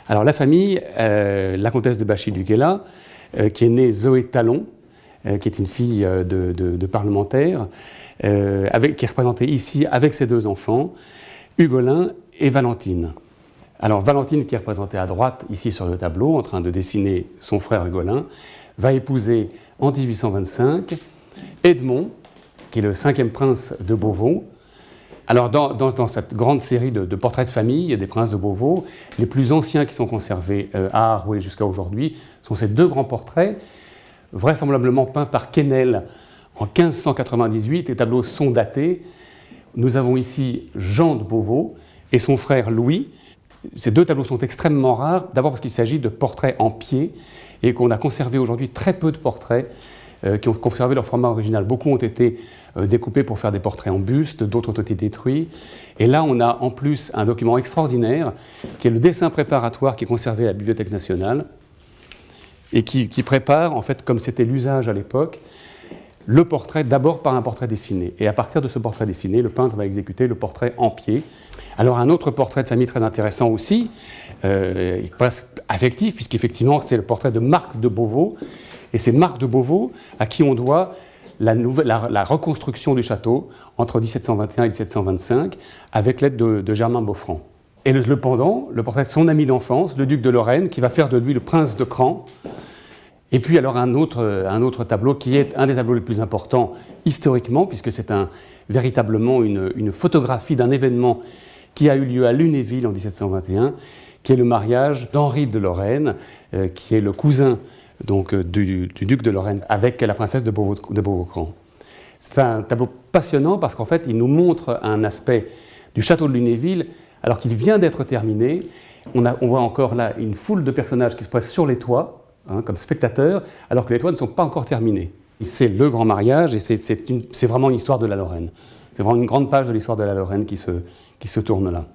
Alors la famille, la comtesse de Bachy du Guéla, qui est née Zoé Talon, qui est une fille de parlementaire, qui est représentée ici avec ses deux enfants, Hugolin et Valentine. Alors Valentine, qui est représentée à droite ici sur le tableau, en train de dessiner son frère Hugolin, va épouser en 1825 Edmond, qui est le 5e prince de Beauvau. Alors dans cette grande série de portraits de famille des princes de Beauvau, les plus anciens qui sont conservés à Arouet jusqu'à aujourd'hui sont ces deux grands portraits, vraisemblablement peints par Quesnel en 1598. Les tableaux sont datés. Nous avons ici Jean de Beauvau et son frère Louis. Ces deux tableaux sont extrêmement rares, d'abord parce qu'il s'agit de portraits en pied et qu'on a conservé aujourd'hui très peu de portraits qui ont conservé leur format original. Beaucoup ont été découpés pour faire des portraits en buste, d'autres ont été détruits. Et là, on a en plus un document extraordinaire qui est le dessin préparatoire qui est conservé à la Bibliothèque nationale et qui prépare, en fait, comme c'était l'usage à l'époque, le portrait d'abord par un portrait dessiné. Et à partir de ce portrait dessiné, le peintre va exécuter le portrait en pied. Alors un autre portrait de famille très intéressant aussi, presque affectif, puisqu'effectivement c'est le portrait de Marc de Beauvau. Et c'est Marc de Beauvau à qui on doit la reconstruction du château entre 1721 et 1725 avec l'aide de Germain Boffrand. Et le pendant, le portrait de son ami d'enfance, le duc de Lorraine, qui va faire de lui le prince de Cran. Et puis alors un autre tableau qui est un des tableaux les plus importants historiquement, puisque c'est véritablement une photographie d'un événement qui a eu lieu à Lunéville en 1721, qui est le mariage d'Henri de Lorraine, qui est le cousin donc, du duc de Lorraine avec la princesse de Beauvau-Cran. C'est un tableau passionnant parce qu'en fait il nous montre un aspect du château de Lunéville alors qu'il vient d'être terminé. On voit encore là une foule de personnages qui se pressent sur les toits, comme spectateurs, alors que les toits ne sont pas encore terminés. C'est le grand mariage et c'est vraiment une histoire de la Lorraine. C'est vraiment une grande page de l'histoire de la Lorraine qui se tourne là.